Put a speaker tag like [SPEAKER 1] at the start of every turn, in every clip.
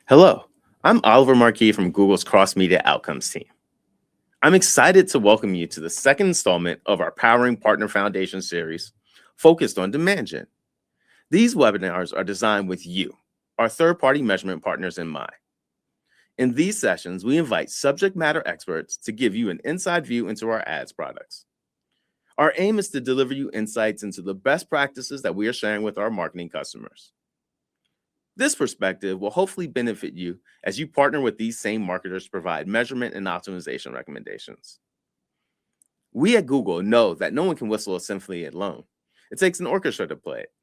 [SPEAKER 1] Hello, I'm Oliver Marquis from Google's Cross Media Outcomes team. I'm excited to welcome you to the second installment of our Powering Partner Foundation series focused on demand gen. These webinars are designed with you, our third-party measurement partners, in mind. In these sessions, we invite subject matter experts to give you an inside view into our ads products. Our aim is to deliver you insights into the best practices that we are sharing with our marketing customers. This perspective will hopefully benefit you as you partner with these same marketers to provide measurement and optimization recommendations. We at Google know that no one can whistle a symphony alone. It takes an orchestra to play it.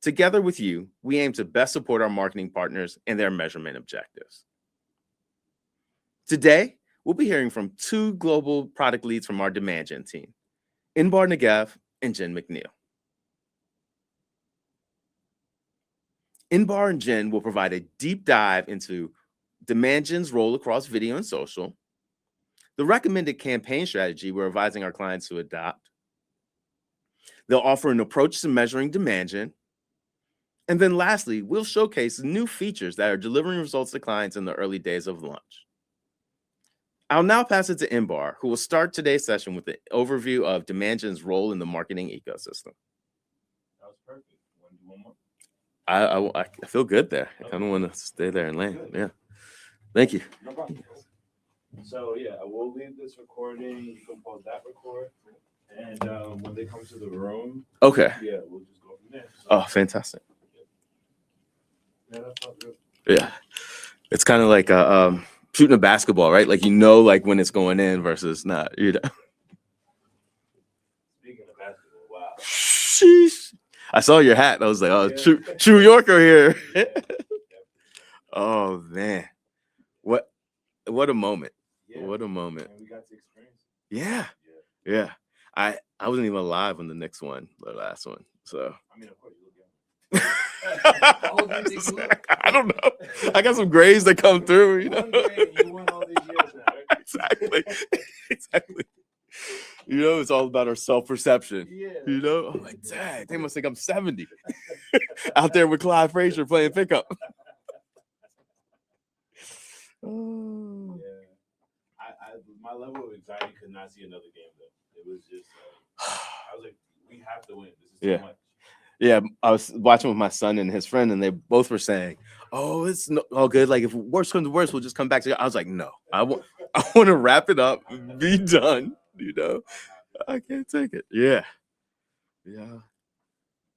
[SPEAKER 1] Together with you, we aim to best support our marketing partners and their measurement objectives. Today, we'll be hearing from two global product leads from our demand gen team, Inbar Negev and Jen McNeil. Inbar and Jen will provide a deep dive into demand gen's role across video and social, the recommended campaign strategy we're advising our clients to adopt. They'll offer an approach to measuring demand gen. And then lastly, we'll showcase new features that are delivering results to clients in the early days of launch. I'll now pass it to Inbar, who will start today's session with an overview of demand gen's role in the marketing ecosystem.
[SPEAKER 2] That was perfect. Want to do one more?
[SPEAKER 1] I feel good there. I kind of want to stay there and land. Yeah. Thank you.
[SPEAKER 2] No problem. So yeah, I will leave this recording. You can pause that record, and when they come to the room,
[SPEAKER 1] Okay.
[SPEAKER 2] yeah, we'll just go from there. So,
[SPEAKER 1] Oh, fantastic.
[SPEAKER 2] yeah, that felt good.
[SPEAKER 1] Yeah. It's kind of like shooting a basketball, right? Like, like when it's going in versus not,
[SPEAKER 2] Speaking of basketball, wow.
[SPEAKER 1] Sheesh. I saw your hat. I was like, oh,
[SPEAKER 2] Yeah.
[SPEAKER 1] true Yorker here. Oh, man. What a moment.
[SPEAKER 2] Yeah.
[SPEAKER 1] What a moment.
[SPEAKER 2] And we got to experience it.
[SPEAKER 1] Yeah.
[SPEAKER 2] Yeah.
[SPEAKER 1] Yeah. I wasn't even alive on the next one, the last one. So
[SPEAKER 2] I mean, of course, you look young. How old do you think you look?
[SPEAKER 1] I don't know. I got some grades that come through,
[SPEAKER 2] One grade, you won all these years now, right?
[SPEAKER 1] Exactly. Exactly. It's all about our self-perception.
[SPEAKER 2] Yeah.
[SPEAKER 1] I'm like, dang, they must think I'm 70 out there with Clyde Frazier playing pickup. Oh.
[SPEAKER 2] Yeah. My level of anxiety could not see another game though. It was just I was like, we have to win. This is too much.
[SPEAKER 1] Yeah, I was watching with my son and his friend, and they both were saying, "Oh, it's all good. Like if worse comes to worse, we'll just come back together." I was like, "No, I want to wrap it up, be done." I can't take it. Yeah.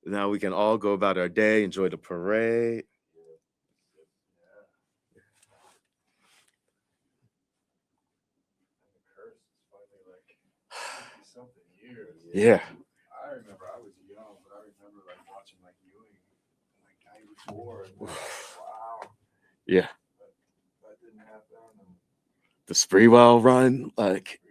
[SPEAKER 1] Now we can all go about our day, enjoy the parade. Yeah.
[SPEAKER 2] I remember I was young, but I remember like watching like Ewing like 94 and wow.
[SPEAKER 1] Yeah.
[SPEAKER 2] But that didn't happen.
[SPEAKER 1] The Sprewell run, like,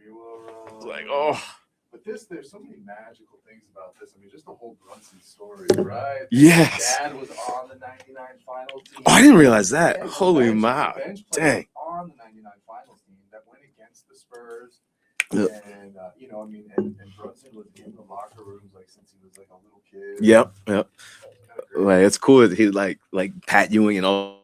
[SPEAKER 2] oh. But there's so many magical things about this. I mean, just the whole Brunson story, right?
[SPEAKER 1] Yes.
[SPEAKER 2] Dad was on the 99 finals team.
[SPEAKER 1] Oh, I didn't realize that.
[SPEAKER 2] Yeah,
[SPEAKER 1] Holy
[SPEAKER 2] bench,
[SPEAKER 1] wow. Dang.
[SPEAKER 2] On the 99 finals team that went against the Spurs.
[SPEAKER 1] Yep.
[SPEAKER 2] And, and Brunson was in the locker rooms like since he was like a little kid.
[SPEAKER 1] Yep. Like, it's cool that he like Pat Ewing and all.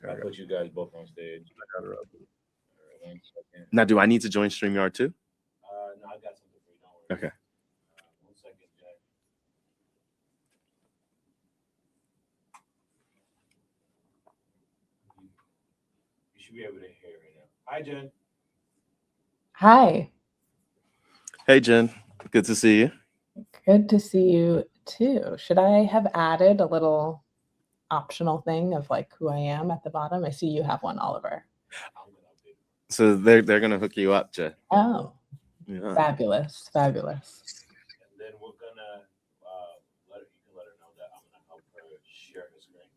[SPEAKER 2] I put you guys both on stage.
[SPEAKER 1] I got her up.
[SPEAKER 2] All right, 1 second.
[SPEAKER 1] Now, do I need to join StreamYard too?
[SPEAKER 2] No, I got something for you. Don't worry.
[SPEAKER 1] Okay.
[SPEAKER 2] 1 second, Jack. You should be able to hear right now. Hi, Jen.
[SPEAKER 3] Hi.
[SPEAKER 1] Hey, Jen. Good to see you.
[SPEAKER 3] Good to see you too. Should I have added a little optional thing of like who I am at the bottom. I see you have one, Oliver.
[SPEAKER 2] I'm gonna update it.
[SPEAKER 1] So they're gonna hook you up, Jay.
[SPEAKER 3] Oh,
[SPEAKER 1] Yeah.
[SPEAKER 3] fabulous, fabulous.
[SPEAKER 2] And then we're gonna you can let her know that I'm gonna help her share her screen.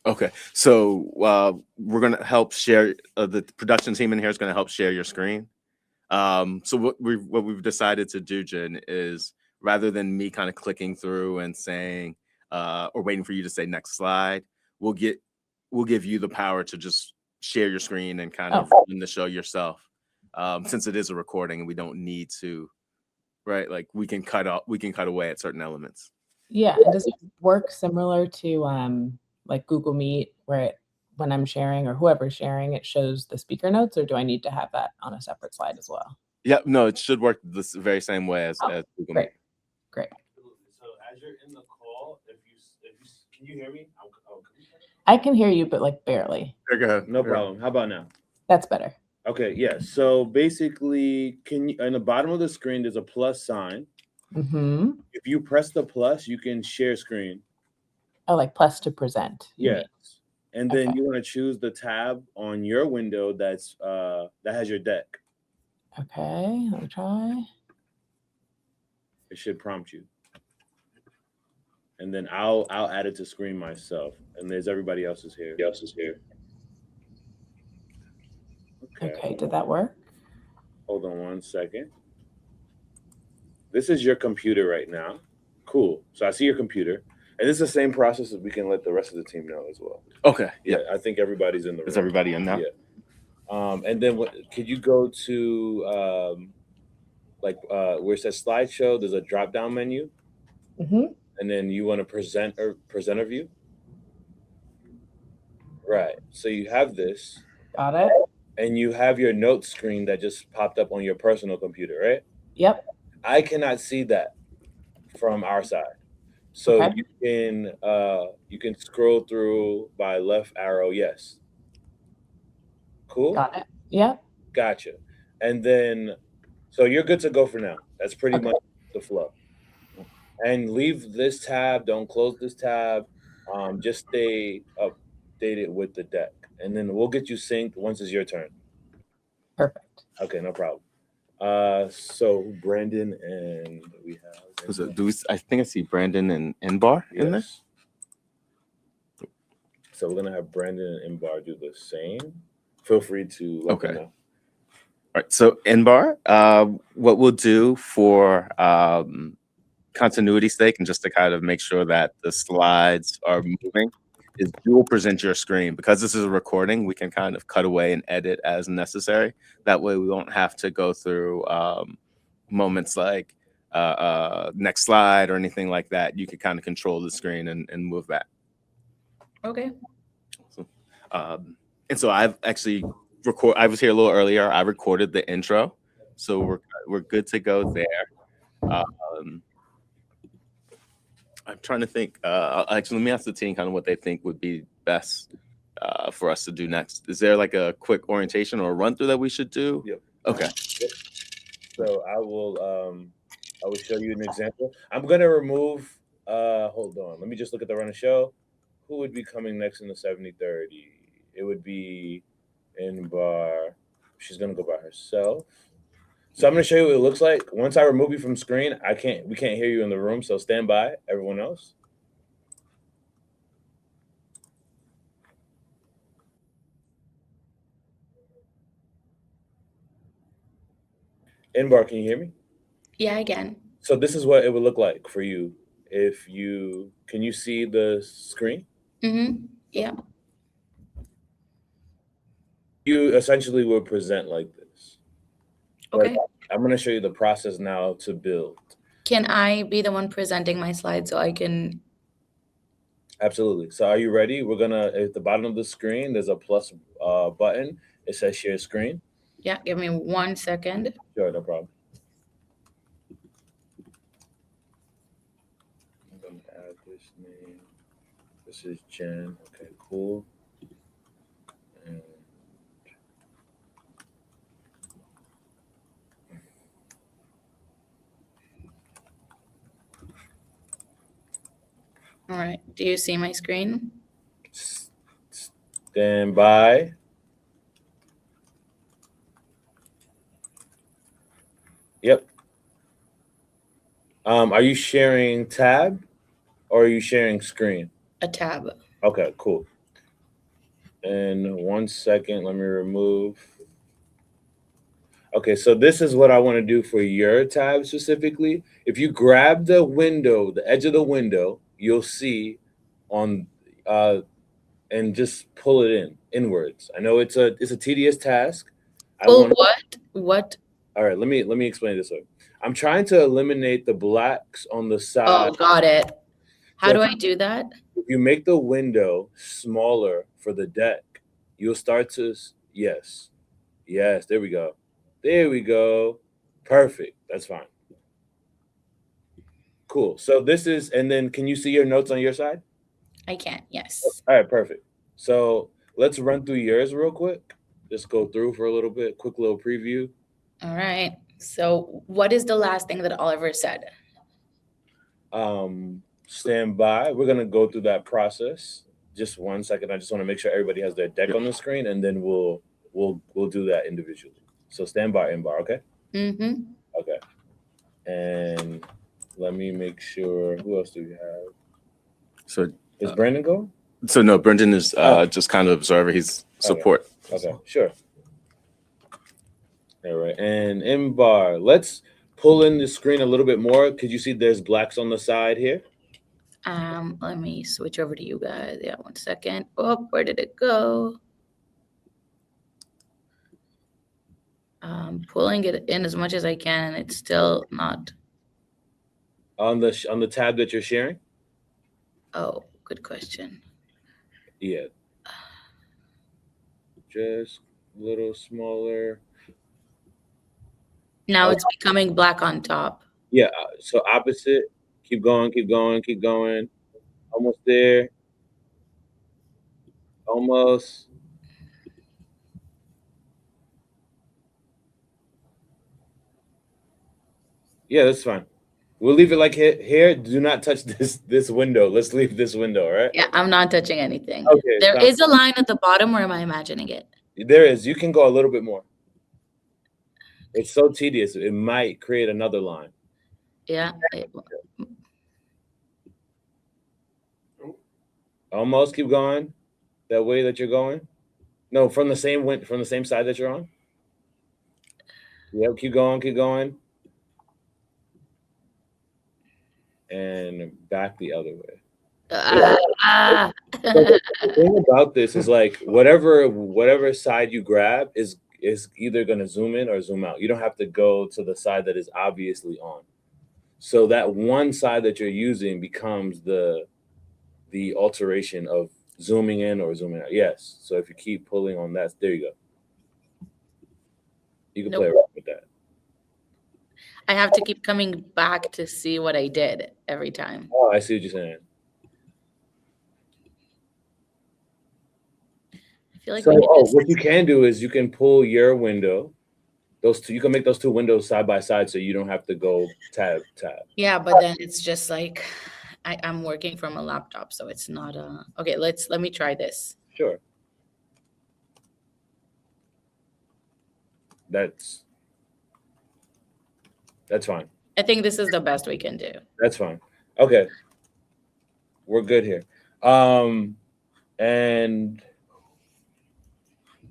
[SPEAKER 1] Okay. So we're gonna help share. The production team in here is gonna help share your screen. So what we've decided to do, Jen, is rather than me kind of clicking through and saying or waiting for you to say next slide, we'll give you the power to just share your screen and kind of run the show yourself. Since it is a recording and we don't need to, right? Like we can cut away at certain elements.
[SPEAKER 3] Yeah. Does it work similar to like Google Meet where when I'm sharing or whoever's sharing, it shows the speaker notes, or do I need to have that on a separate slide as well?
[SPEAKER 1] Yeah, no, it should work the very same way as Google Meet.
[SPEAKER 3] Great. Great.
[SPEAKER 2] Absolutely. So as you're in the call, if you can you hear me?
[SPEAKER 3] I can hear you, but like barely.
[SPEAKER 1] There you go.
[SPEAKER 2] No problem. How about now?
[SPEAKER 3] That's better.
[SPEAKER 2] Okay, yeah. So basically, can you on the bottom of the screen there's a plus sign.
[SPEAKER 3] Mm-hmm.
[SPEAKER 2] If you press the plus, you can share screen.
[SPEAKER 3] Oh, like plus to present. you
[SPEAKER 2] Yes.
[SPEAKER 3] mean.
[SPEAKER 2] And then
[SPEAKER 3] Okay.
[SPEAKER 2] you want to choose the tab on your window that's that has your deck.
[SPEAKER 3] Okay, let me try.
[SPEAKER 2] It should prompt you. And then I'll add it to screen myself. And there's everybody else's here.
[SPEAKER 3] Okay, did that work?
[SPEAKER 2] Hold on 1 second. This is your computer right now. Cool. So I see your computer. And this is the same process that we can let the rest of the team know as well.
[SPEAKER 1] Okay.
[SPEAKER 2] Yeah, I think everybody's in the room.
[SPEAKER 1] Is everybody in now?
[SPEAKER 2] Yeah. And then could you go to where it says slideshow, there's a drop-down menu.
[SPEAKER 3] Mm-hmm.
[SPEAKER 2] And then you want to presenter view. Right. So you have this.
[SPEAKER 3] Got it.
[SPEAKER 2] And you have your notes screen that just popped up on your personal computer, right?
[SPEAKER 3] Yep.
[SPEAKER 2] I cannot see that from our side. So
[SPEAKER 3] Okay.
[SPEAKER 2] you can scroll through by left arrow, yes. Cool?
[SPEAKER 3] Got it. Yep.
[SPEAKER 2] Gotcha. And then so you're good to go for now. That's pretty much the flow. And leave this tab, don't close this tab. Just stay updated with the deck. And then we'll get you synced once it's your turn.
[SPEAKER 3] Perfect.
[SPEAKER 2] Okay, no problem. So Brandon and we have
[SPEAKER 1] I think I see Brandon and Inbar in there.
[SPEAKER 2] Yes. So we're gonna have Brandon and Inbar do the same. Feel free to let them know.
[SPEAKER 1] All right. So Inbar, what we'll do for continuity's sake and just to kind of make sure that the slides are moving is you will present your screen. Because this is a recording, we can kind of cut away and edit as necessary. That way we won't have to go through moments like next slide or anything like that. You can kind of control the screen and move that.
[SPEAKER 4] Okay.
[SPEAKER 1] So, and so I've actually I was here a little earlier. I recorded the intro. So we're good to go there. I'm trying to think. Actually, let me ask the team kind of what they think would be best for us to do next. Is there like a quick orientation or a run through that we should do?
[SPEAKER 2] Yep.
[SPEAKER 1] Okay.
[SPEAKER 2] Yep. So I will show you an example. I'm gonna remove. Hold on. Let me just look at the run of show. Who would be coming next in the 70-30? It would be Inbar. She's gonna go by herself. So I'm gonna show you what it looks like. Once I remove you from screen, we can't hear you in the room, so stand by, everyone else. Inbar, can you hear me?
[SPEAKER 4] Yeah, again.
[SPEAKER 2] So this is what it would look like for you can you see the screen?
[SPEAKER 4] Mm-hmm. Yeah.
[SPEAKER 2] You essentially will present like this.
[SPEAKER 4] Okay.
[SPEAKER 2] But I'm going to show you the process now to build.
[SPEAKER 4] Can I be the one presenting my slide so I can?
[SPEAKER 2] Absolutely. So are you ready? We're going to, at the bottom of the screen, there's a plus button. It says share screen.
[SPEAKER 4] Yeah, give me 1 second.
[SPEAKER 2] Sure, no problem. I'm going to add this name. This is Jen. Okay, cool. And
[SPEAKER 4] All right. Do you see my screen?
[SPEAKER 2] Stand by. Yep. Are you sharing tab or are you sharing screen?
[SPEAKER 4] A tab.
[SPEAKER 2] Okay, cool. And 1 second, let me remove. Okay, so this is what I want to do for your tab specifically. If you grab the window, the edge of the window, you'll see on and just pull it inwards. I know it's a tedious task.
[SPEAKER 4] Pull what? What?
[SPEAKER 2] All right, let me explain it this way. I'm trying to eliminate the blacks on the side.
[SPEAKER 4] Oh, got it. How
[SPEAKER 2] So
[SPEAKER 4] do I do that?
[SPEAKER 2] if you make the window smaller for the deck, you'll start to yes. There we go. There we go. Perfect. That's fine. Cool. So this is, and then can you see your notes on your side?
[SPEAKER 4] I can, yes.
[SPEAKER 2] All right, perfect. So let's run through yours real quick. Just go through for a little bit, quick little preview.
[SPEAKER 4] All right. So what is the last thing that Oliver said?
[SPEAKER 2] Stand by. We're gonna go through that process. Just 1 second. I just want to make sure everybody has their deck on the screen, and then we'll do that individually. So stand by, Inbar, okay?
[SPEAKER 4] Mm-hmm.
[SPEAKER 2] Okay. And let me make sure. Who else do we have?
[SPEAKER 1] So
[SPEAKER 2] Is Brandon going?
[SPEAKER 1] so no, Brendan is just kind of observer. He's support.
[SPEAKER 2] Okay, sure. All right. And Inbar, let's pull in the screen a little bit more. Could you see there's blacks on the side here?
[SPEAKER 4] Let me switch over to you guys. Yeah, 1 second. Oh, where did it go? Pulling it in as much as I can, and it's still not.
[SPEAKER 2] On the tab that you're sharing?
[SPEAKER 4] Oh, good question.
[SPEAKER 2] Yeah. Just a little smaller.
[SPEAKER 4] Now it's becoming black on top.
[SPEAKER 2] Yeah, so opposite. Keep going, keep going, keep going. Almost there. Almost. Yeah, that's fine. We'll leave it like here. Do not touch this window. Let's leave this window, all right?
[SPEAKER 4] Yeah, I'm not touching anything.
[SPEAKER 2] Okay.
[SPEAKER 4] There is a line at the bottom, or am I imagining it?
[SPEAKER 2] There is. You can go a little bit more. It's so tedious. It might create another line.
[SPEAKER 4] Yeah.
[SPEAKER 2] Almost. Keep going. That way that you're going. No, from the same side that you're on. Yep. Keep going. Keep going. And back the other way. The thing about this is like whatever side you grab is either going to zoom in or zoom out. You don't have to go to the side that is obviously on. So that one side that you're using becomes the alteration of zooming in or zooming out. Yes. So if you keep pulling on that, there you go. You can play around with that.
[SPEAKER 4] I have to keep coming back to see what I did every time.
[SPEAKER 2] Oh, I see what you're saying.
[SPEAKER 4] I feel like
[SPEAKER 2] so, what you can do is you can pull your window. Those two, you can make those two windows side by side, so you don't have to go tab.
[SPEAKER 4] Yeah, but then it's just like I'm working from a laptop, so it's not okay. Let me try this.
[SPEAKER 2] Sure. That's fine.
[SPEAKER 4] I think this is the best we can do.
[SPEAKER 2] That's fine. Okay. We're good here. And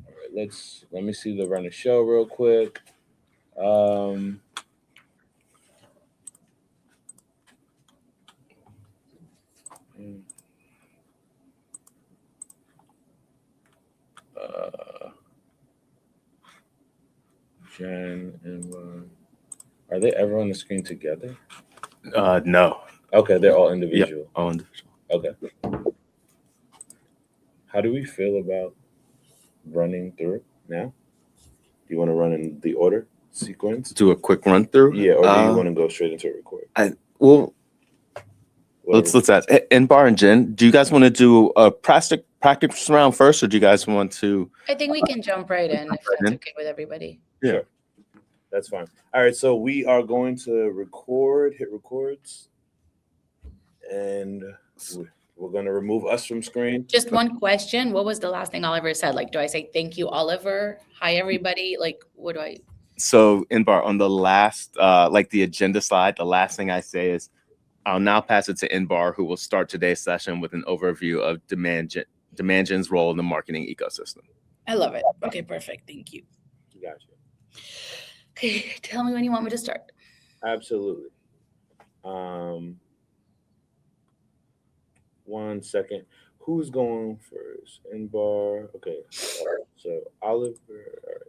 [SPEAKER 2] all right, let me see the run of show real quick. Jen and are they ever on the screen together?
[SPEAKER 1] No.
[SPEAKER 2] Okay, they're all individual.
[SPEAKER 1] Yep, all individual.
[SPEAKER 2] Okay. How do we feel about running through now? Do you want to run in the order sequence?
[SPEAKER 1] Do a quick run through.
[SPEAKER 2] Yeah, or do you want to go straight into a record?
[SPEAKER 1] Well, let's ask Inbar and Jen. Do you guys want to do a practice round first, or do you guys want to?
[SPEAKER 4] I think we can jump right in if that's okay with everybody.
[SPEAKER 1] Yeah.
[SPEAKER 2] Sure. That's fine. All right, so we are going to hit records, and We're going to remove us from screen.
[SPEAKER 4] Just one question. What was the last thing Oliver said? Like, do I say thank you, Oliver? Hi, everybody. Like, what do I?
[SPEAKER 1] So Inbar, on the last, like the agenda slide, the last thing I say is, I'll now pass it to Inbar, who will start today's session with an overview of Demandgen's role in the marketing ecosystem.
[SPEAKER 4] I love it. Okay, perfect. Thank you.
[SPEAKER 2] Gotcha.
[SPEAKER 4] Okay, tell me when you want me to start.
[SPEAKER 2] Absolutely. 1 second. Who's going first? Inbar. Okay. All right. So Oliver. All right.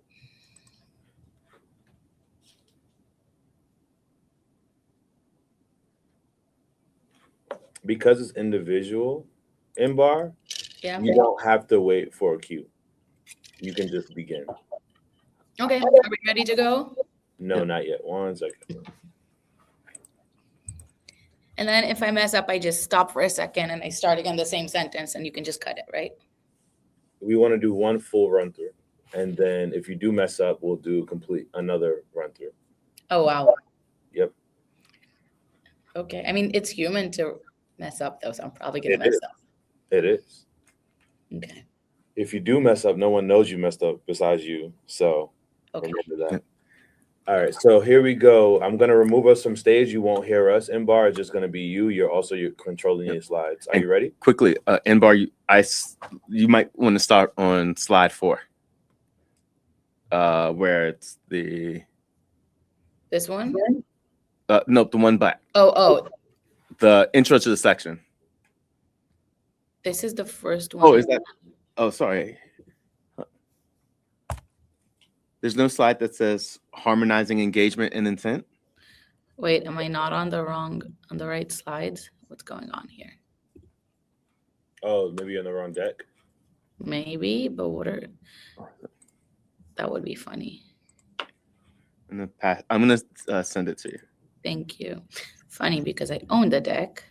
[SPEAKER 2] Because it's individual, Inbar,
[SPEAKER 4] Yeah.
[SPEAKER 2] you don't have to wait for a cue. You can just begin.
[SPEAKER 4] Okay, are we ready to go?
[SPEAKER 2] No, not yet. 1 second.
[SPEAKER 4] And then if I mess up, I just stop for a second and I start again the same sentence and you can just cut it, right?
[SPEAKER 2] We want to do one full run through. And then if you do mess up, we'll do another run through.
[SPEAKER 4] Oh, wow.
[SPEAKER 2] Yep.
[SPEAKER 4] Okay. I mean, it's human to mess up though, so I'm probably going to
[SPEAKER 2] It
[SPEAKER 4] mess
[SPEAKER 2] is.
[SPEAKER 4] up.
[SPEAKER 2] It is.
[SPEAKER 4] Okay.
[SPEAKER 2] If you do mess up, no one knows you messed up besides you. So
[SPEAKER 4] Okay.
[SPEAKER 2] remember that. All right, so here we go. I'm going to remove us from stage. You won't hear us. Inbar, it's just going to be you. You're controlling your slides. Are you ready?
[SPEAKER 1] Quickly, Inbar, you might want to start on slide 4, where it's the
[SPEAKER 4] This one?
[SPEAKER 1] no, the one back,
[SPEAKER 4] Oh,
[SPEAKER 1] the intro to the section.
[SPEAKER 4] this is the first one.
[SPEAKER 1] Oh, is that? Oh, sorry. There's no slide that says harmonizing engagement and intent.
[SPEAKER 4] Wait, am I not on the right slides? What's going on here?
[SPEAKER 2] Oh, maybe you're on the wrong deck.
[SPEAKER 4] Maybe, but that would be funny.
[SPEAKER 1] I'm gonna send it to you.
[SPEAKER 4] Thank you. Funny because I own the deck.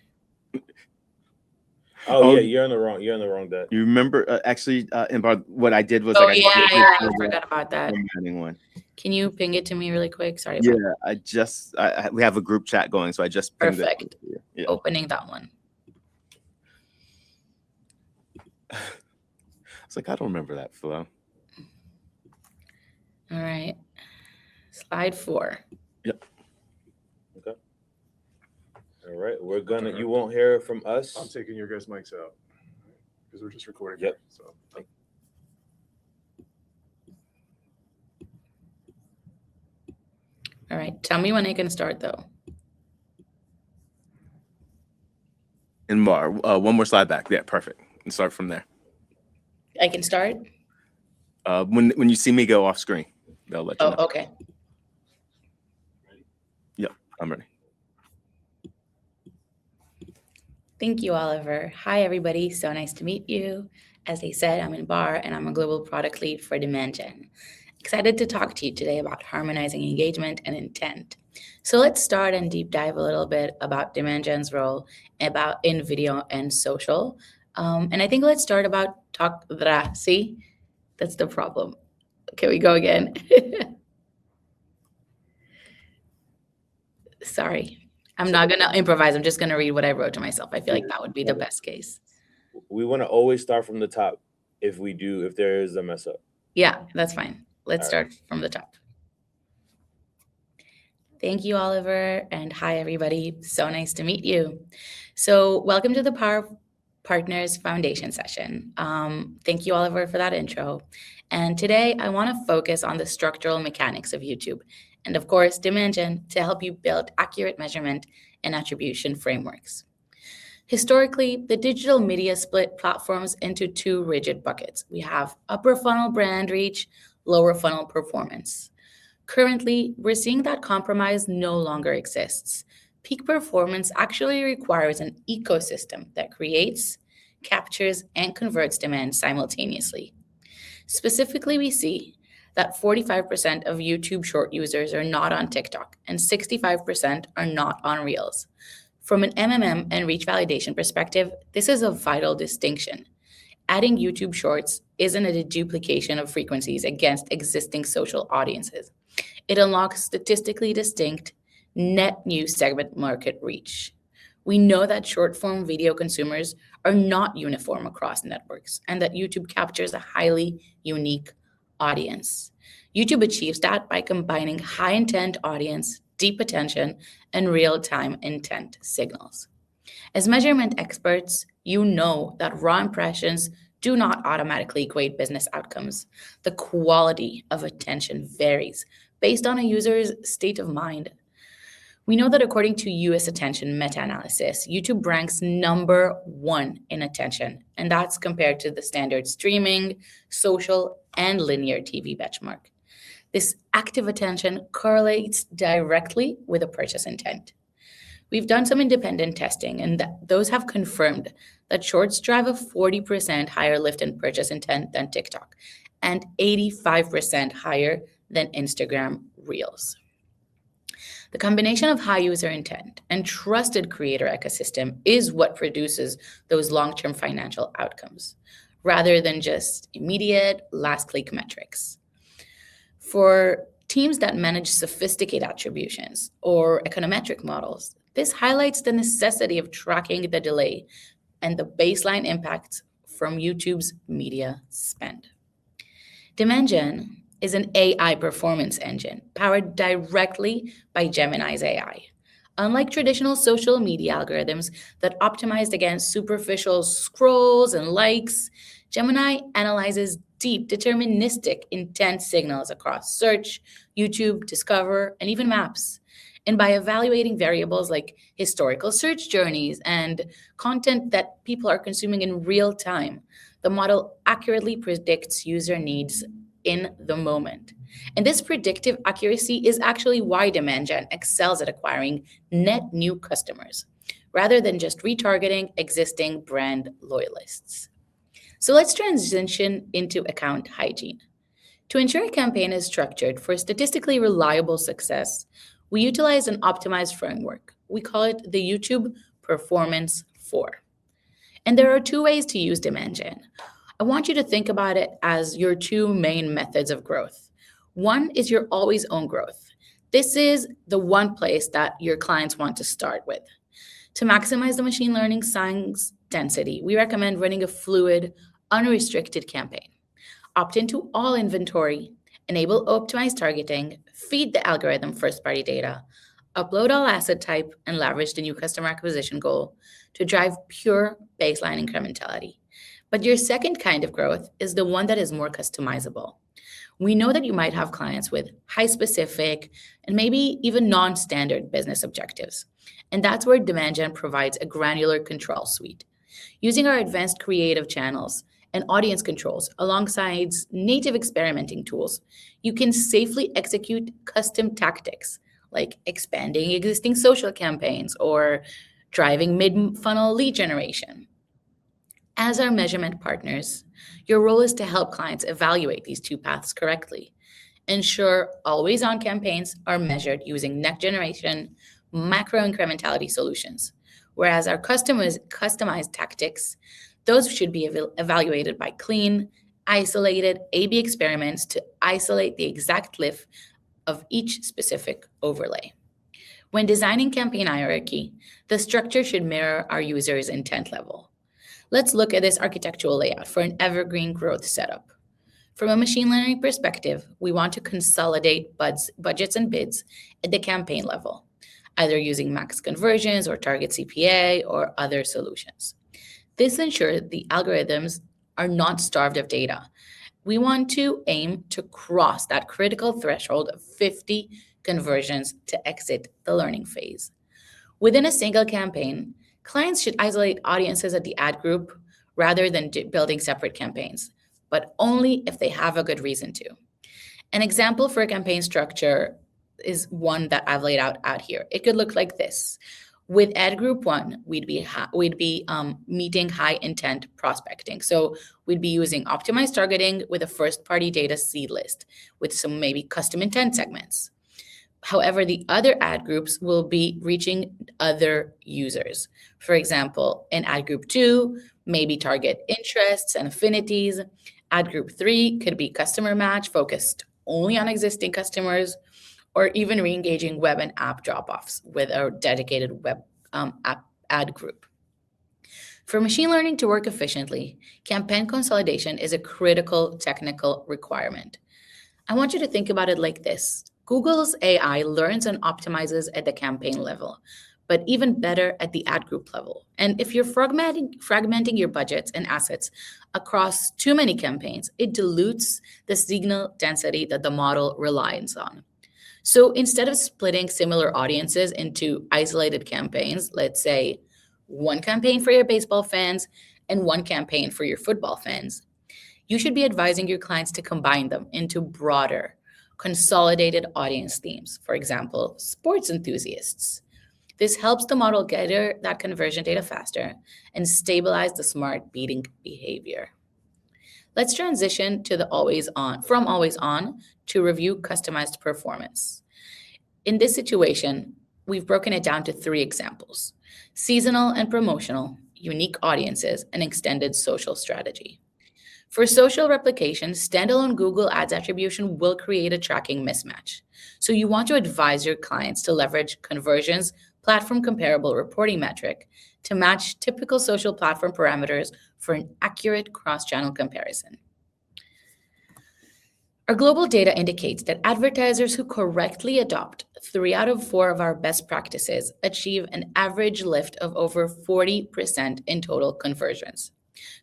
[SPEAKER 2] Oh, yeah, you're on the wrong deck.
[SPEAKER 1] You remember actually, Inbar, what I did was
[SPEAKER 4] Oh,
[SPEAKER 1] like,
[SPEAKER 4] yeah, I forgot about that.
[SPEAKER 1] One.
[SPEAKER 4] Can you ping it to me really quick? Sorry.
[SPEAKER 1] Yeah,
[SPEAKER 4] about
[SPEAKER 1] we have a group chat going, so I just pinged
[SPEAKER 4] Perfect.
[SPEAKER 1] it to you. Yeah.
[SPEAKER 4] Opening that one.
[SPEAKER 1] It's like I don't remember that flow.
[SPEAKER 4] All right. Slide 4.
[SPEAKER 1] Yep.
[SPEAKER 2] Okay. All right, you won't hear from us.
[SPEAKER 5] I'm taking your guys' mics out because we're just recording.
[SPEAKER 2] Yep.
[SPEAKER 5] Here, so.
[SPEAKER 4] All right. Tell me when I can start though.
[SPEAKER 1] Inbar, one more slide back. Yeah, perfect. And start from there.
[SPEAKER 4] I can start?
[SPEAKER 1] When you see me go off screen, they'll let you know.
[SPEAKER 4] Oh, okay.
[SPEAKER 1] Yep, I'm ready.
[SPEAKER 4] Thank you, Oliver. Hi, everybody. So nice to meet you. As I said, I'm Inbar, and I'm a global product lead for Demandgen. Excited to talk to you today about harmonizing engagement and intent. So let's start and deep dive a little bit about Demandgen's role in video and social. And I think let's start about See, that's the problem. Can we go again? Sorry. I'm not going to improvise. I'm just going to read what I wrote to myself. I feel like that would be the best case.
[SPEAKER 2] We want to always start from the top if there is a mess up.
[SPEAKER 4] Yeah, that's fine. Let's
[SPEAKER 2] All
[SPEAKER 4] start from the top. Thank you, Oliver. And hi, everybody. So nice to meet you. So welcome to the Power Partners Foundation session. Thank you, Oliver, for that intro. And today I want to focus on the structural mechanics of YouTube and of course, Demandgen to help you build accurate measurement and attribution frameworks. Historically, the digital media split platforms into 2 rigid buckets. We have upper funnel brand reach, lower funnel performance. Currently, we're seeing that compromise no longer exists. Peak performance actually requires an ecosystem that creates, captures, and converts demand simultaneously. Specifically, we see that 45% of YouTube short users are not on TikTok and 65% are not on Reels. From an MMM and reach validation perspective, this is a vital distinction. Adding YouTube shorts isn't a duplication of frequencies against existing social audiences. It unlocks statistically distinct net new segment market reach. We know that short form video consumers are not uniform across networks and that YouTube captures a highly unique audience. YouTube achieves that by combining high intent audience, deep attention, and real time intent signals. As measurement experts, you know that raw impressions do not automatically equate business outcomes. The quality of attention varies based on a user's state of mind. We know that according to US attention meta-analysis, YouTube ranks number 1 in attention, and that's compared to the standard streaming, social, and linear TV benchmark. This active attention correlates directly with a purchase intent. We've done some independent testing, and those have confirmed that Shorts drive a 40% higher lift in purchase intent than TikTok, and 85% higher than Instagram Reels. The combination of high user intent and trusted creator ecosystem is what produces those long-term financial outcomes, rather than just immediate last-click metrics. For teams that manage sophisticated attributions or econometric models, this highlights the necessity of tracking the delay and the baseline impacts from YouTube's media spend. Dimension is an AI performance engine powered directly by Gemini's AI. Unlike traditional social media algorithms that optimized against superficial scrolls and likes, Gemini analyzes deep, deterministic intent signals across search, YouTube, Discover, and even Maps. And by evaluating variables like historical search journeys and content that people are consuming in real time, the model accurately predicts user needs in the moment. And this predictive accuracy is actually why Demand Gen excels at acquiring net new customers, rather than just retargeting existing brand loyalists. So let's transition into account hygiene. To ensure a campaign is structured for statistically reliable success, we utilize an optimized framework. We call it the YouTube Performance 4. And there are 2 ways to use Demand Gen. I want you to think about it as your 2 main methods of growth. One is your always own growth. This is the one place that your clients want to start with. To maximize the machine learning science density, we recommend running a fluid, unrestricted campaign. Opt into all inventory, enable optimized targeting, feed the algorithm first-party data, upload all asset type, and leverage the new customer acquisition goal to drive pure baseline incrementality. But your second kind of growth is the one that is more customizable. We know that you might have clients with high specific and maybe even non-standard business objectives. And that's where Demand Gen provides a granular control suite. Using our advanced creative channels and audience controls alongside native experimenting tools, you can safely execute custom tactics like expanding existing social campaigns or driving mid-funnel lead generation. As our measurement partners, your role is to help clients evaluate these 2 paths correctly. Ensure always-on campaigns are measured using next generation macro incrementality solutions, whereas our customers' customized tactics, those should be evaluated by clean, isolated A/B experiments to isolate the exact lift of each specific overlay. When designing campaign hierarchy, the structure should mirror our users' intent level. Let's look at this architectural layout for an evergreen growth setup. From a machine learning perspective, we want to consolidate budgets and bids at the campaign level, either using max conversions or target CPA or other solutions. This ensures the algorithms are not starved of data. We want to aim to cross that critical threshold of 50 conversions to exit the learning phase. Within a single campaign, clients should isolate audiences at the ad group rather than building separate campaigns, but only if they have a good reason to. An example for a campaign structure is one that I've laid out here. It could look like this. With ad group 1, we'd be meeting high intent prospecting. So we'd be using optimized targeting with a first-party data seed list with some maybe custom intent segments. However, the other ad groups will be reaching other users. For example, in ad group 2, maybe target interests and affinities. Ad group 3 could be customer match focused only on existing customers, or even re-engaging web and app drop-offs with a dedicated web ad group. For machine learning to work efficiently, campaign consolidation is a critical technical requirement. I want you to think about it like this. Google's AI learns and optimizes at the campaign level, but even better at the ad group level. And if you're fragmenting your budgets and assets across too many campaigns, it dilutes the signal density that the model relies on. So instead of splitting similar audiences into isolated campaigns, let's say one campaign for your baseball fans and one campaign for your football fans, you should be advising your clients to combine them into broader, consolidated audience themes. For example, sports enthusiasts. This helps the model gather that conversion data faster and stabilize the smart bidding behavior. Let's transition to from always on to review customized performance. In this situation, we've broken it down to 3 examples: seasonal and promotional, unique audiences, and extended social strategy. For social replication, standalone Google Ads attribution will create a tracking mismatch. So you want to advise your clients to leverage conversions platform comparable reporting metric to match typical social platform parameters for an accurate cross-channel comparison. Our global data indicates that advertisers who correctly adopt 3 out of 4 of our best practices achieve an average lift of over 40% in total conversions.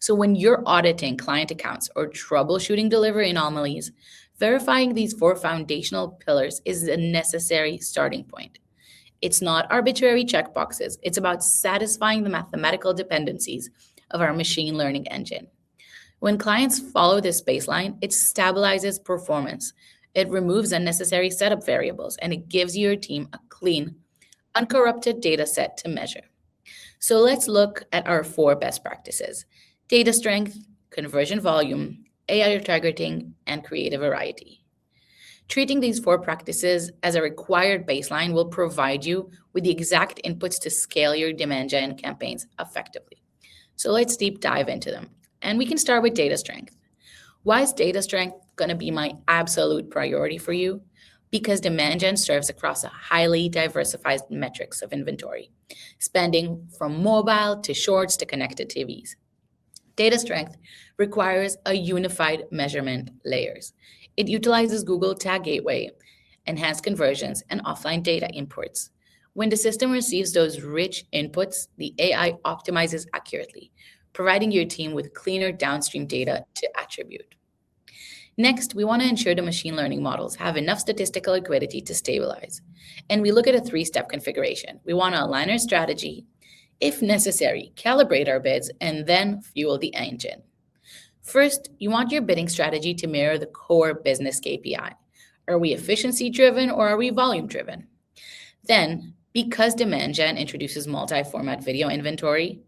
[SPEAKER 4] So when you're auditing client accounts or troubleshooting delivery anomalies, verifying these 4 foundational pillars is a necessary starting point. It's not arbitrary checkboxes. It's about satisfying the mathematical dependencies of our machine learning engine. When clients follow this baseline, it stabilizes performance. It removes unnecessary setup variables, and it gives your team a clean, uncorrupted data set to measure. So let's look at our 4 best practices: data strength, conversion volume, AI targeting, and creative variety. Treating these 4 practices as a required baseline will provide you with the exact inputs to scale your demand gen campaigns effectively. So let's deep dive into them. And we can start with data strength. Why is data strength going to be my absolute priority for you? Because demand gen serves across a highly diversified metrics of inventory, spanning from mobile to shorts to connected TVs. Data strength requires a unified measurement layers. It utilizes Google Tag Gateway, enhanced conversions, and offline data imports. When the system receives those rich inputs, the AI optimizes accurately, providing your team with cleaner downstream data to attribute. Next, we want to ensure the machine learning models have enough statistical liquidity to stabilize. And we look at a 3-step configuration. We want to align our strategy, if necessary, calibrate our bids, and then fuel the engine. First, you want your bidding strategy to mirror the core business KPI. Are we efficiency-driven or are we volume-driven? Then, because demand gen introduces multi-format video inventory,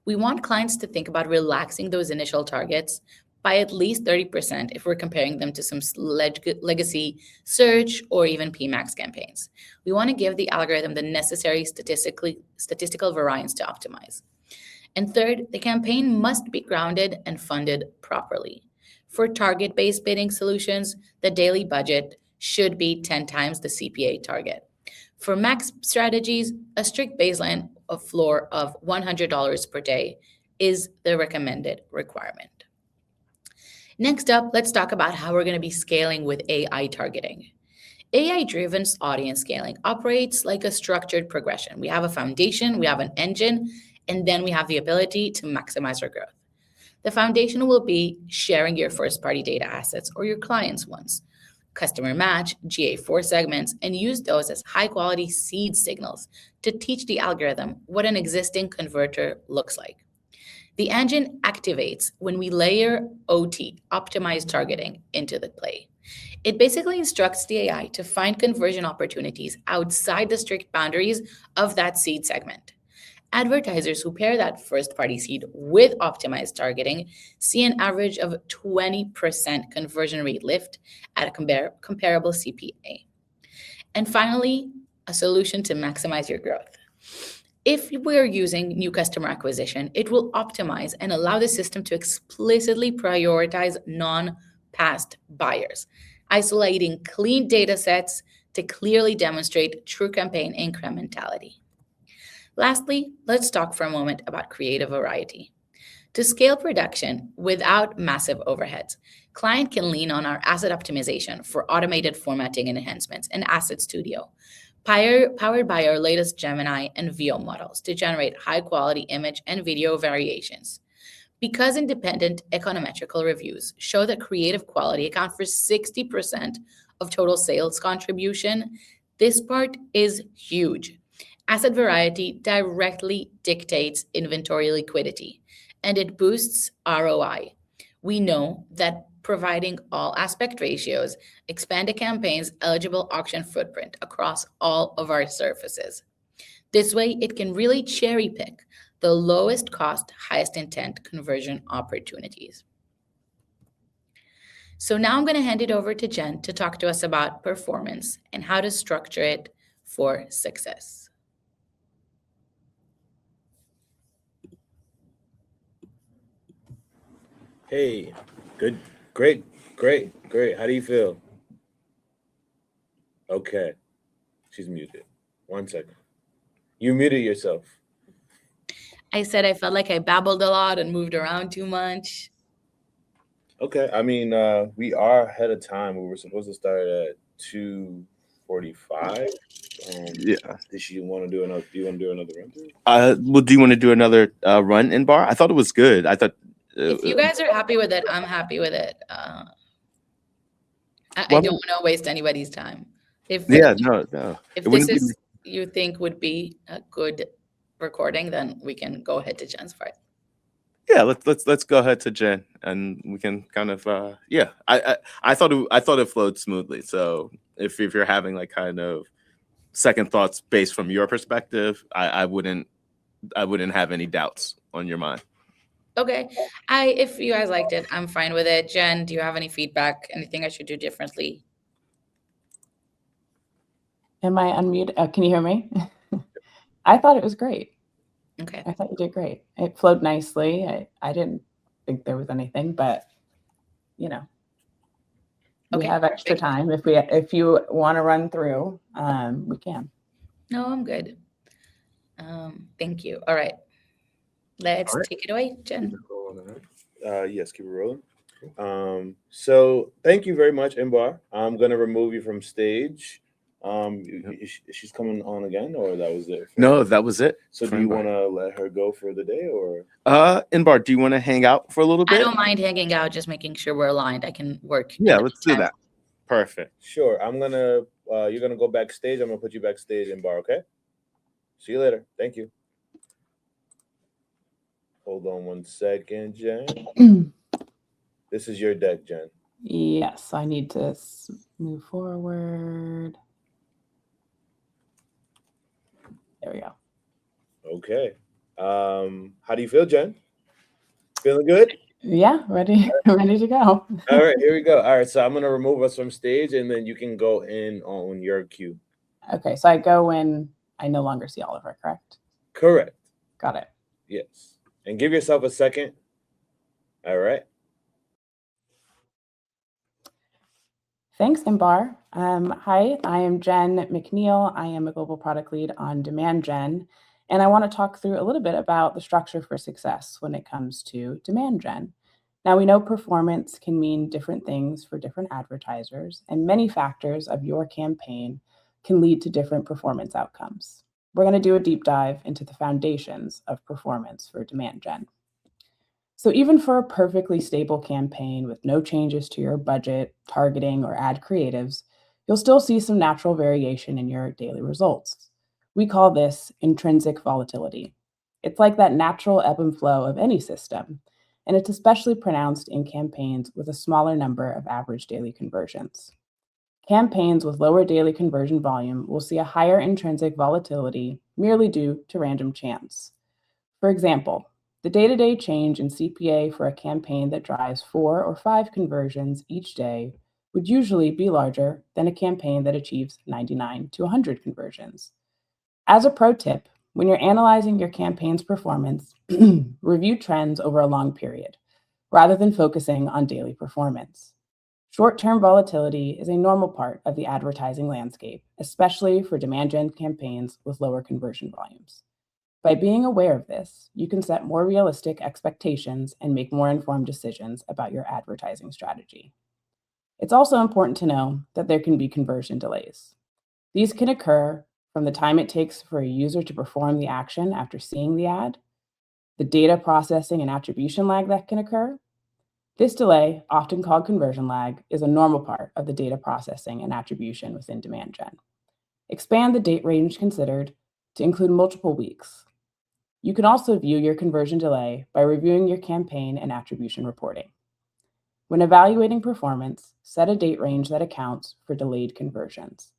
[SPEAKER 4] we want clients to think about relaxing those initial targets by at least 30% if we're comparing them to some legacy search or even PMAX campaigns. We want to give the algorithm the necessary statistical variance to optimize. And third, the campaign must be grounded and funded properly. For target-based bidding solutions, the daily budget should be 10 times the CPA target. For max strategies, a strict baseline of floor of $100 per day is the recommended requirement. Next up, let's talk about how we're going to be scaling with AI targeting. AI-driven audience scaling operates like a structured progression. We have a foundation, we have an engine, and then we have the ability to maximize our growth. The foundation will be sharing your first-party data assets or your clients' ones, customer match, GA4 segments, and use those as high-quality seed signals to teach the algorithm what an existing converter looks like. The engine activates when we layer OT, optimized targeting, into the play. It basically instructs the AI to find conversion opportunities outside the strict boundaries of that seed segment. Advertisers who pair that first-party seed with optimized targeting see an average of 20% conversion rate lift at a comparable CPA. And finally, a solution to maximize your growth. If we're using new customer acquisition, it will optimize and allow the system to explicitly prioritize non-past buyers, isolating clean data sets to clearly demonstrate true campaign incrementality. Lastly, let's talk for a moment about creative variety. To scale production without massive overheads, client can lean on our asset optimization for automated formatting and enhancements in Asset Studio, powered by our latest Gemini and Veo models to generate high-quality image and video variations. Because independent econometrical reviews show that creative quality accounts for 60% of total sales contribution, this part is huge. Asset variety directly dictates inventory liquidity, and it boosts ROI. We know that providing all aspect ratios expand a campaign's eligible auction footprint across all of our surfaces. This way, it can really cherry pick the lowest cost, highest intent conversion opportunities. So now I'm going to hand it over to Jen to talk to us about performance and how to structure it for success.
[SPEAKER 2] Hey, good, great. How do you feel? Okay, she's muted. 1 second. You muted yourself.
[SPEAKER 4] I said I felt like I babbled a lot and moved around too much.
[SPEAKER 2] Okay, I mean, we are ahead of time. We were supposed to start at 2:45.
[SPEAKER 1] Yeah.
[SPEAKER 2] Did you want to do another? Do you want to do another run through?
[SPEAKER 1] Well, do you want to do another run in bar? I thought it was good. I thought.
[SPEAKER 4] If you guys are happy with it, I'm happy with it. I
[SPEAKER 1] Well,
[SPEAKER 4] don't want to waste anybody's time. If
[SPEAKER 1] no.
[SPEAKER 4] if
[SPEAKER 1] It wouldn't
[SPEAKER 4] this
[SPEAKER 1] be-
[SPEAKER 4] is you think would be a good recording, then we can go ahead to Jen's part.
[SPEAKER 1] Yeah, let's go ahead to Jen, and we can kind of I thought it flowed smoothly. So if you're having like kind of second thoughts based from your perspective, I wouldn't have any doubts on your mind.
[SPEAKER 4] Okay. If you guys liked it, I'm fine with it. Jen, do you have any feedback? Anything I should do differently?
[SPEAKER 3] Am I unmuted? Can you hear me? I thought it was great.
[SPEAKER 4] Okay.
[SPEAKER 3] I thought you did great. It flowed nicely. I didn't think there was anything, but we
[SPEAKER 4] Okay,
[SPEAKER 3] have extra
[SPEAKER 4] perfect.
[SPEAKER 3] time. If you want to run through, we can.
[SPEAKER 4] No, I'm good. Thank you. All right. Let's
[SPEAKER 5] All right.
[SPEAKER 4] take it away, Jen.
[SPEAKER 5] Roll on the next.
[SPEAKER 2] Yes, keep it rolling. So thank you very much, Imbar. I'm gonna remove you from stage. She's coming on again, or that was it?
[SPEAKER 1] No, that was it.
[SPEAKER 2] So do you want to let her go for the day, or?
[SPEAKER 1] Inbar, do you want to hang out for a little bit?
[SPEAKER 4] I don't mind hanging out, just making sure we're aligned. I can work. in
[SPEAKER 1] Yeah,
[SPEAKER 4] the
[SPEAKER 1] let's do
[SPEAKER 4] meantime.
[SPEAKER 1] that. Perfect.
[SPEAKER 2] Sure. I'm gonna. You're gonna go backstage. I'm gonna put you backstage, Imbar. Okay. See you later. Thank you. Hold on 1 second, Jen. This is your deck, Jen.
[SPEAKER 3] Yes, I need to move forward. There we go.
[SPEAKER 2] Okay. How do you feel, Jen? Feeling good?
[SPEAKER 3] Yeah, ready to go.
[SPEAKER 2] All right, here we go. All right, so I'm gonna remove us from stage, and then you can go in on your cue.
[SPEAKER 3] Okay, so I go when I no longer see Oliver, correct?
[SPEAKER 2] Correct.
[SPEAKER 3] Got it.
[SPEAKER 2] Yes. And give yourself a second. All right.
[SPEAKER 3] Thanks, Imbar. Hi, I am Jen McNeil. I am a global product lead on Demand Gen, and I want to talk through a little bit about the structure for success when it comes to Demand Gen. Now, we know performance can mean different things for different advertisers, and many factors of your campaign can lead to different performance outcomes. We're going to do a deep dive into the foundations of performance for Demand Gen. So even for a perfectly stable campaign with no changes to your budget, targeting, or ad creatives, you'll still see some natural variation in your daily results. We call this intrinsic volatility. It's like that natural ebb and flow of any system, and it's especially pronounced in campaigns with a smaller number of average daily conversions. Campaigns with lower daily conversion volume will see a higher intrinsic volatility merely due to random chance. For example, the day-to-day change in CPA for a campaign that drives 4 or 5 conversions each day would usually be larger than a campaign that achieves 99 to 100 conversions. As a pro tip, when you're analyzing your campaign's performance, review trends over a long period, rather than focusing on daily performance. Short-term volatility is a normal part of the advertising landscape, especially for demand gen campaigns with lower conversion volumes. By being aware of this, you can set more realistic expectations and make more informed decisions about your advertising strategy. It's also important to know that there can be conversion delays. These can occur from the time it takes for a user to perform the action after seeing the ad, the data processing and attribution lag that can occur. This delay, often called conversion lag, is a normal part of the data processing and attribution within demand gen. Expand the date range considered to include multiple weeks. You can also view your conversion delay by reviewing your campaign and attribution reporting. When evaluating performance, set a date range that accounts for delayed conversions.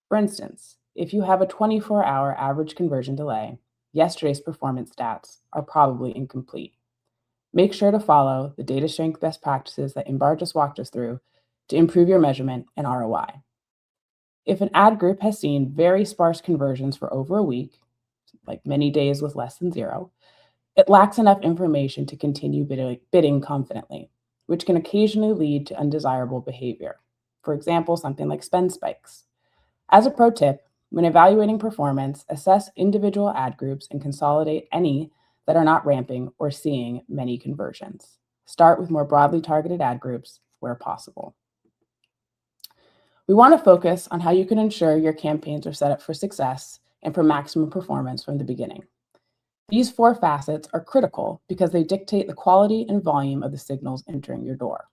[SPEAKER 3] For instance, if you have a 24-hour average conversion delay, yesterday's performance stats are probably incomplete. Make sure to follow the data strength best practices that Inbar just walked us through to improve your measurement and ROI. If an ad group has seen very sparse conversions for over a week, like many days with less than 0, it lacks enough information to continue bidding confidently, which can occasionally lead to undesirable behavior. For example, something like spend spikes. As a pro tip, when evaluating performance, assess individual ad groups and consolidate any that are not ramping or seeing many conversions. Start with more broadly targeted ad groups where possible. We want to focus on how you can ensure your campaigns are set up for success and for maximum performance from the beginning. These 4 facets are critical because they dictate the quality and volume of the signals entering your door.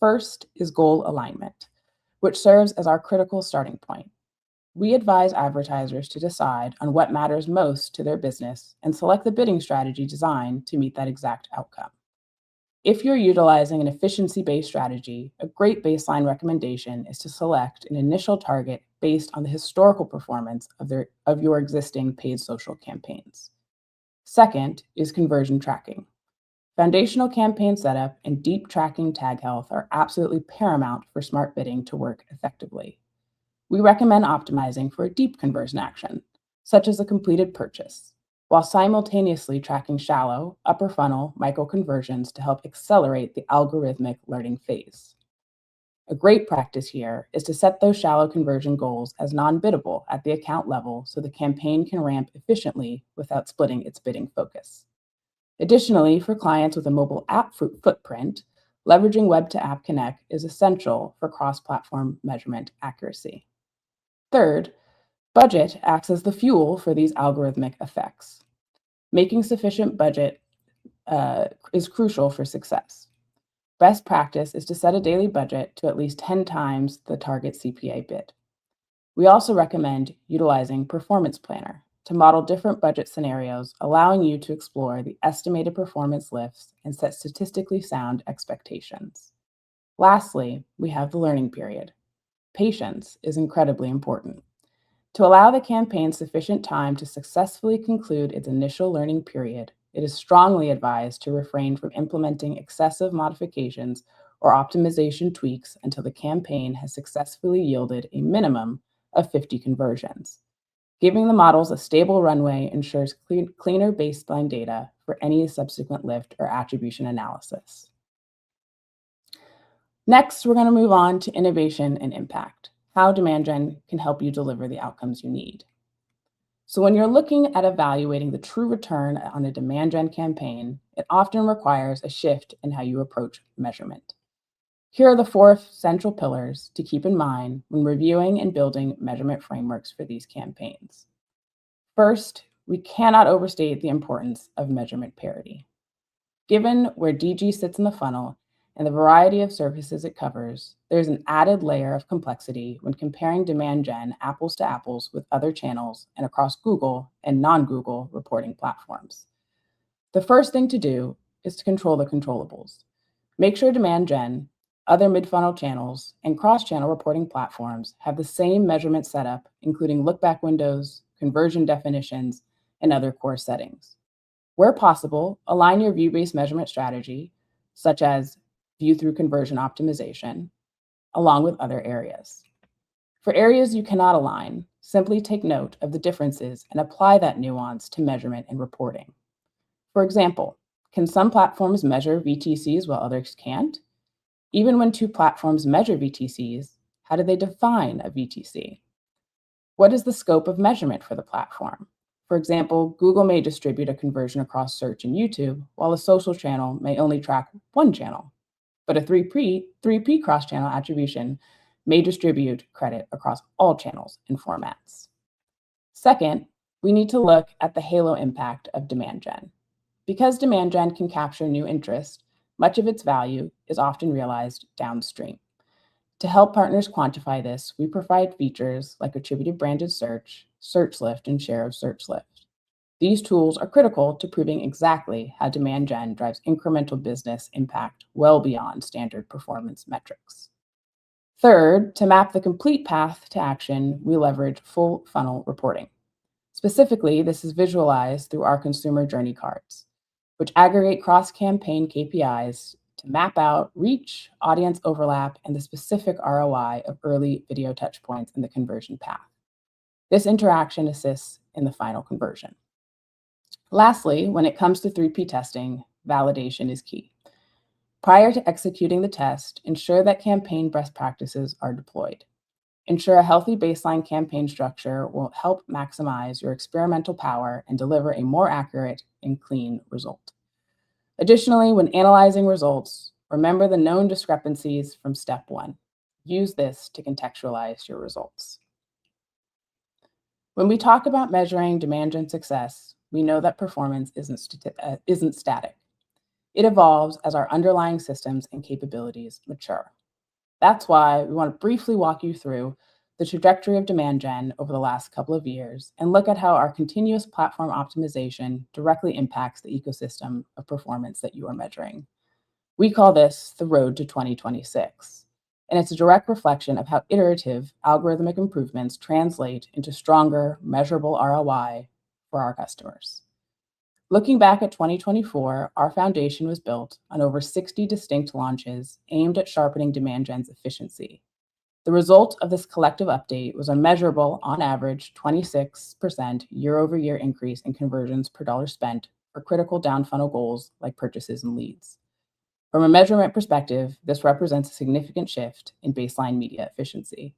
[SPEAKER 3] First is goal alignment, which serves as our critical starting point. We advise advertisers to decide on what matters most to their business and select the bidding strategy designed to meet that exact outcome. If you're utilizing an efficiency-based strategy, a great baseline recommendation is to select an initial target based on the historical performance of your existing paid social campaigns. Second is conversion tracking. Foundational campaign setup and deep tracking tag health are absolutely paramount for smart bidding to work effectively. We recommend optimizing for a deep conversion action, such as a completed purchase, while simultaneously tracking shallow, upper funnel micro-conversions to help accelerate the algorithmic learning phase. A great practice here is to set those shallow conversion goals as non-biddable at the account level so the campaign can ramp efficiently without splitting its bidding focus. Additionally, for clients with a mobile app footprint, leveraging web-to-app connect is essential for cross-platform measurement accuracy. Third, budget acts as the fuel for these algorithmic effects. Making sufficient budget is crucial for success. Best practice is to set a daily budget to at least 10 times the target CPA bid. We also recommend utilizing Performance Planner to model different budget scenarios, allowing you to explore the estimated performance lifts and set statistically sound expectations. Lastly, we have the learning period. Patience is incredibly important. To allow the campaign sufficient time to successfully conclude its initial learning period, it is strongly advised to refrain from implementing excessive modifications or optimization tweaks until the campaign has successfully yielded a minimum of 50 conversions. Giving the models a stable runway ensures cleaner baseline data for any subsequent lift or attribution analysis. Next, we're going to move on to innovation and impact, how demand gen can help you deliver the outcomes you need. So when you're looking at evaluating the true return on a demand gen campaign, it often requires a shift in how you approach measurement. Here are the 4 central pillars to keep in mind when reviewing and building measurement frameworks for these campaigns. First, we cannot overstate the importance of measurement parity. Given where DG sits in the funnel and the variety of services it covers, there's an added layer of complexity when comparing demand gen apples to apples with other channels and across Google and non-Google reporting platforms. The first thing to do is to control the controllables. Make sure demand gen, other mid-funnel channels, and cross-channel reporting platforms have the same measurement setup, including look-back windows, conversion definitions, and other core settings. Where possible, align your view-based measurement strategy, such as view through conversion optimization, along with other areas. For areas you cannot align, simply take note of the differences and apply that nuance to measurement and reporting. For example, can some platforms measure VTCs while others can't? Even when 2 platforms measure VTCs, how do they define a VTC? What is the scope of measurement for the platform? For example, Google may distribute a conversion across search and YouTube, while a social channel may only track one channel. But a 3P cross-channel attribution may distribute credit across all channels and formats. Second, we need to look at the halo impact of demand gen. Because demand gen can capture new interest, much of its value is often realized downstream. To help partners quantify this, we provide features like attributed branded search, search lift, and share of search lift. These tools are critical to proving exactly how demand gen drives incremental business impact well beyond standard performance metrics. Third, to map the complete path to action, we leverage full funnel reporting. Specifically, this is visualized through our consumer journey cards, which aggregate cross-campaign KPIs to map out reach, audience overlap, and the specific ROI of early video touchpoints in the conversion path. This interaction assists in the final conversion. Lastly, when it comes to 3P testing, validation is key. Prior to executing the test, ensure that campaign best practices are deployed. Ensure a healthy baseline campaign structure will help maximize your experimental power and deliver a more accurate and clean result. Additionally, when analyzing results, remember the known discrepancies from step one. Use this to contextualize your results. When we talk about measuring demand gen success, we know that performance isn't static. It evolves as our underlying systems and capabilities mature. That's why we want to briefly walk you through the trajectory of demand gen over the last couple of years and look at how our continuous platform optimization directly impacts the ecosystem of performance that you are measuring. We call this the road to 2026, and it's a direct reflection of how iterative algorithmic improvements translate into stronger, measurable ROI for our customers. Looking back at 2024, our foundation was built on over 60 distinct launches aimed at sharpening demand gen's efficiency. The result of this collective update was a measurable, on average, 26% year-over-year increase in conversions per dollar spent for critical down-funnel goals like purchases and leads. From a measurement perspective, this represents a significant shift in baseline media efficiency.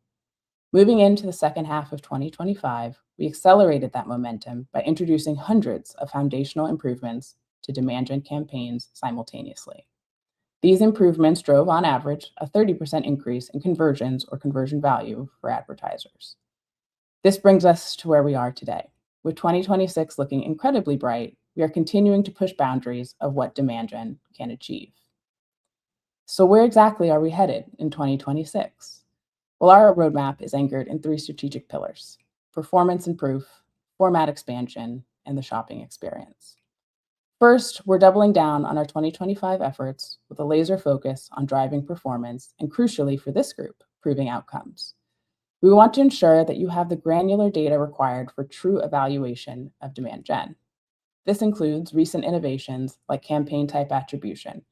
[SPEAKER 3] Moving into the second half of 2025, we accelerated that momentum by introducing hundreds of foundational improvements to demand gen campaigns simultaneously. These improvements drove, on average, a 30% increase in conversions or conversion value for advertisers. This brings us to where we are today. With 2026 looking incredibly bright, we are continuing to push boundaries of what demand gen can achieve. So where exactly are we headed in 2026? Well, our roadmap is anchored in 3 strategic pillars: performance and proof, format expansion, and the shopping experience. First, we're doubling down on our 2025 efforts with a laser focus on driving performance and, crucially for this group, proving outcomes. We want to ensure that you have the granular data required for true evaluation of demand gen. This includes recent innovations like campaign type attribution,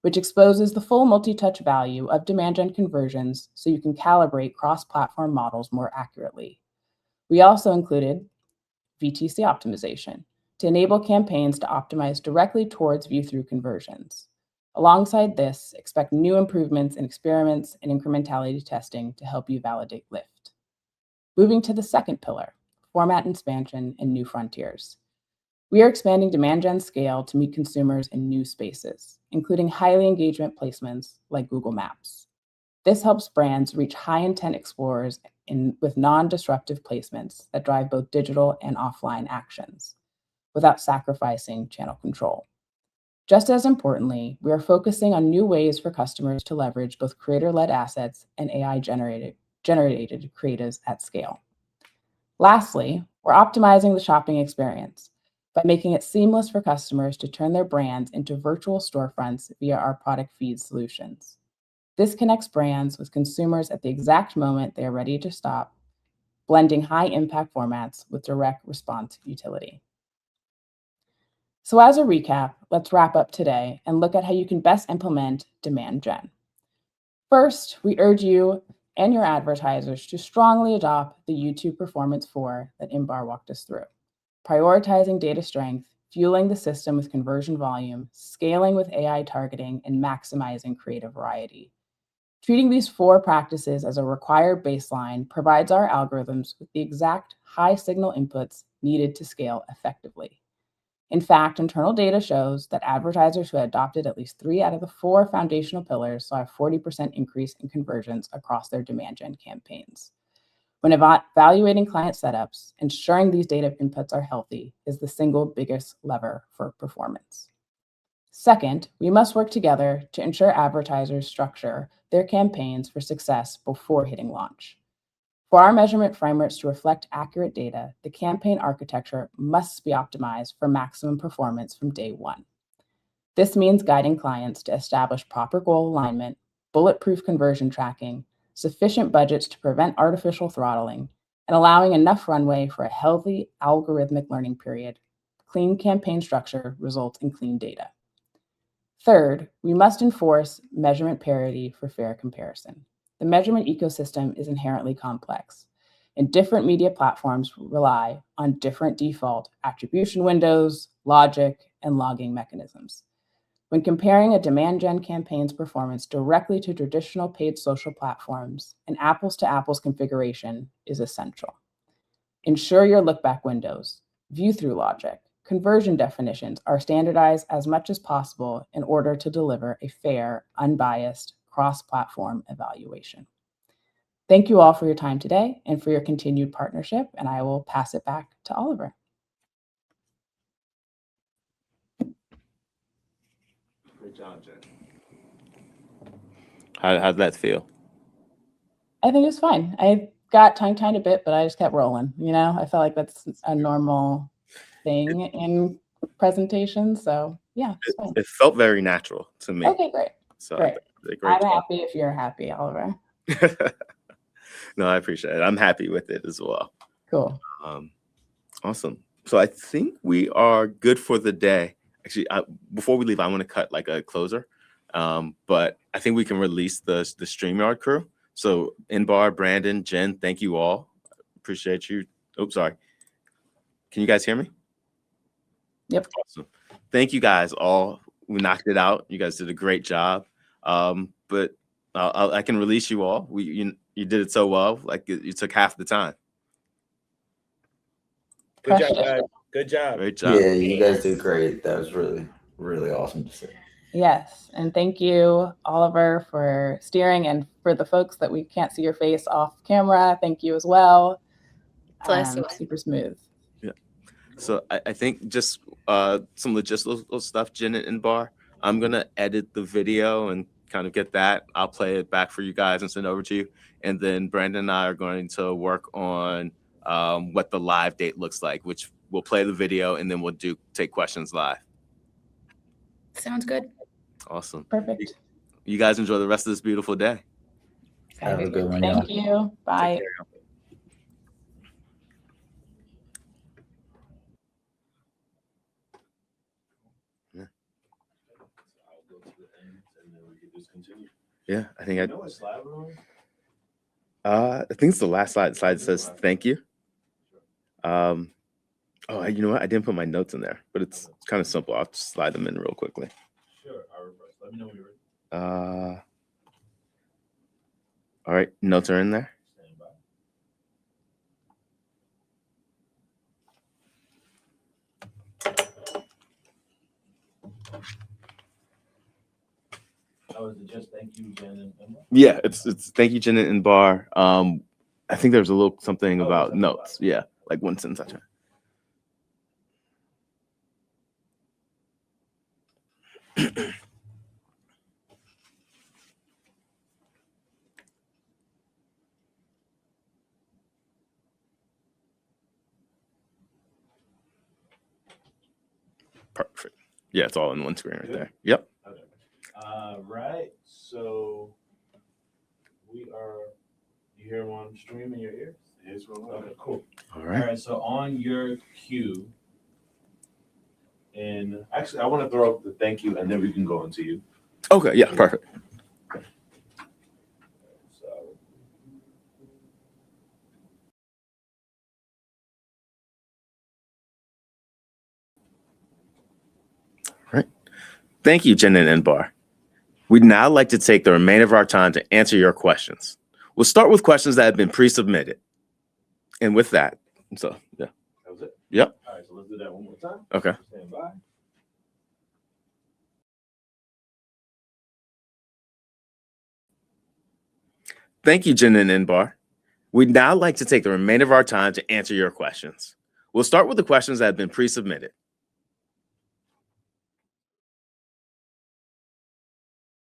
[SPEAKER 3] which exposes the full multi-touch value of demand gen conversions so you can calibrate cross-platform models more accurately. We also included VTC optimization to enable campaigns to optimize directly towards view-through conversions. Alongside this, expect new improvements in experiments and incrementality testing to help you validate lift. Moving to the second pillar, format expansion and new frontiers. We are expanding demand gen scale to meet consumers in new spaces, including highly engagement placements like Google Maps. This helps brands reach high-intent explorers with non-disruptive placements that drive both digital and offline actions, without sacrificing channel control. Just as importantly, we are focusing on new ways for customers to leverage both creator-led assets and AI-generated creatives at scale. Lastly, we're optimizing the shopping experience by making it seamless for customers to turn their brands into virtual storefronts via our product feed solutions. This connects brands with consumers at the exact moment they are ready to stop, blending high-impact formats with direct response utility. So as a recap, let's wrap up today and look at how you can best implement demand gen. First, we urge you and your advertisers to strongly adopt the YouTube Performance 4 that Imbar walked us through, prioritizing data strength, fueling the system with conversion volume, scaling with AI targeting, and maximizing creative variety. Treating these 4 practices as a required baseline provides our algorithms with the exact high signal inputs needed to scale effectively. In fact, internal data shows that advertisers who adopted at least 3 out of the 4 foundational pillars saw a 40% increase in conversions across their demand gen campaigns. When evaluating client setups, ensuring these data inputs are healthy is the single biggest lever for performance. Second, we must work together to ensure advertisers structure their campaigns for success before hitting launch. For our measurement frameworks to reflect accurate data, the campaign architecture must be optimized for maximum performance from day one. This means guiding clients to establish proper goal alignment, bulletproof conversion tracking, sufficient budgets to prevent artificial throttling, and allowing enough runway for a healthy algorithmic learning period. Clean campaign structure results in clean data. Third, we must enforce measurement parity for fair comparison. The measurement ecosystem is inherently complex, and different media platforms rely on different default attribution windows, logic, and logging mechanisms. When comparing a demand gen campaign's performance directly to traditional paid social platforms, an apples-to-apples configuration is essential. Ensure your look-back windows, view-through logic, conversion definitions are standardized as much as possible in order to deliver a fair, unbiased, cross-platform evaluation. Thank you all for your time today and for your continued partnership, and I will pass it back to Oliver.
[SPEAKER 1] Great job, Jen. How'd that feel?
[SPEAKER 3] I think it was fine. I got tongue-tied a bit, but I just kept rolling. I felt like that's a normal thing in presentations. So yeah, it's fine.
[SPEAKER 1] It felt very natural to me.
[SPEAKER 3] Okay, great.
[SPEAKER 1] So
[SPEAKER 3] Great.
[SPEAKER 1] great
[SPEAKER 3] I'm
[SPEAKER 1] job.
[SPEAKER 3] happy if you're happy, Oliver.
[SPEAKER 1] No, I appreciate it. I'm happy with it as well.
[SPEAKER 3] Cool.
[SPEAKER 1] Awesome. So I think we are good for the day. Actually, before we leave, I want to cut like a closer. But I think we can release the StreamYard crew. So Inbar, Brandon, Jen, thank you all. Appreciate you. Oops, sorry. Can you guys hear me?
[SPEAKER 3] Yep.
[SPEAKER 1] Awesome. Thank you guys all. We knocked it out. You guys did a great job. But I can release you all. You did it so well. Like you took half the time.
[SPEAKER 2] Good job, guys. Good job.
[SPEAKER 1] Great job.
[SPEAKER 6] Yeah, you guys did great. That was really, really awesome to see.
[SPEAKER 3] Yes. And thank you, Oliver, for steering, and for the folks that we can't see your face off camera. Thank you as well. Super smooth.
[SPEAKER 1] Yeah. So I think just some logistical stuff, Jen and Bar. I'm going to edit the video and kind of get that. I'll play it back for you guys and send it over to you. And then Brandon and I are going to work on what the live date looks like, which we'll play the video and then we'll take questions live.
[SPEAKER 4] Sounds good.
[SPEAKER 1] Awesome.
[SPEAKER 3] Perfect.
[SPEAKER 1] You guys enjoy the rest of this beautiful day.
[SPEAKER 6] Have a good one, y'all.
[SPEAKER 3] Thank you. Bye.
[SPEAKER 1] Take care.
[SPEAKER 2] I'll go to the end and then we can just continue.
[SPEAKER 1] Yeah, I think
[SPEAKER 2] You know what slide we're on?
[SPEAKER 1] I think it's the last slide. The slide says thank you. Oh, you know what? I didn't put my notes in there, but it's kind of simple. I'll just slide them in real quickly.
[SPEAKER 2] Sure, I'll reverse. Let me know when you're ready.
[SPEAKER 1] All right, notes are in there.
[SPEAKER 2] Stand by. Oh, is it just thank you, Jen and Emma?
[SPEAKER 1] Yeah, it's thank you, Jen and Bar. I think there's a little something about
[SPEAKER 2] something
[SPEAKER 1] notes.
[SPEAKER 2] about it.
[SPEAKER 1] Yeah, like one sentence. Perfect. Yeah, it's all in one screen right
[SPEAKER 2] Good.
[SPEAKER 1] there. Yep.
[SPEAKER 2] Okay. Right. So we are. You hear them on stream in your ears?
[SPEAKER 5] Yes, well,
[SPEAKER 2] Okay, cool.
[SPEAKER 1] All
[SPEAKER 2] All
[SPEAKER 1] right.
[SPEAKER 2] right. So on your cue, and actually, I want to throw up the thank you, and then we can go into you.
[SPEAKER 1] Okay. Yeah. Perfect.
[SPEAKER 2] So.
[SPEAKER 1] Thank you, Jen and Bar. We'd now like to take the remainder of our time to answer your questions. We'll start with questions that have been pre-submitted. And with that, so yeah.
[SPEAKER 2] That was it.
[SPEAKER 1] Yep.
[SPEAKER 2] All right, so let's do that one more time.
[SPEAKER 1] Okay.
[SPEAKER 2] Stand by.
[SPEAKER 1] Thank you, Jen and Inbar. We'd now like to take the remainder of our time to answer your questions. We'll start with the questions that have been pre-submitted.